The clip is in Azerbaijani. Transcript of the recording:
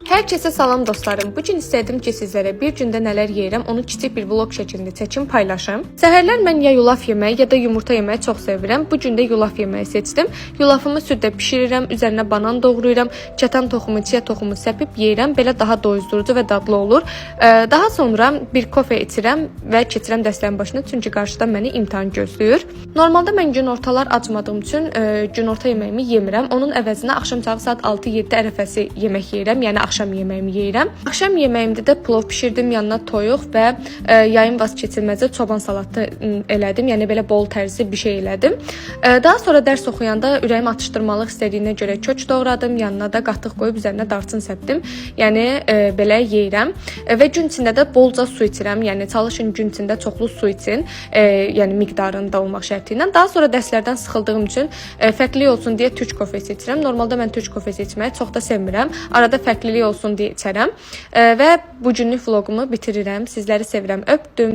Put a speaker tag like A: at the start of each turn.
A: Herkese salam dostlarım. Bu gün istədim ki, sizlərə bir gündə nələr yeyirəm, onu kiçik bir vlog şəklində çəkim, paylaşım. Səhərlər mən ya yulaf yeməyi, ya da yumurta yeməyi çox sevirəm. Bu gün də yulaf yeməyi seçdim. Yulafımı süddə bişirirəm, üzərinə banan doğrayıram, kətan toxumu, chia toxumu səpib yeyirəm. Belə daha doyuzdurucu və dadlı olur. Daha sonra bir kofe içirəm və keçirəm dərslərin başına, çünki qarşıda məni imtahan gözləyir. Normalda mən günortalar acmadığım üçün günorta yeməyimi yemirəm. Onun əvəzinə axşamçağı saat 6-7 ərəfəsi yemək yeyirəm, yəni axşam yeməyimi yeyirəm. Axşam yeməyimdə də plov bişirdim, yanına toyuq və yayın vazkeçilməzi çoban salatı elədim. Yəni belə bol tərzi bir şey elədim. Daha sonra dərs oxuyanda ürəyim atışdırmalıq istədiyinə görə kök doğradım, yanına da qatıq qoyub üzərinə darçın səpdim. Yəni belə yeyirəm və gün içində də bolca su içirəm. Yəni çalışın gün içində çoxlu su için, yəni miqdarında olmaq şərti ilə. Daha sonra dərslərdən sıxıldığım üçün fərqlilik olsun deyə türk kofesi içirəm. Normalda mən türk kofesi içməyi çox da sevmirəm. Arada fərqlilik olsun deyə içərəm və bu günlük vloqumu bitirirəm. Sizləri sevirəm, öpdüm.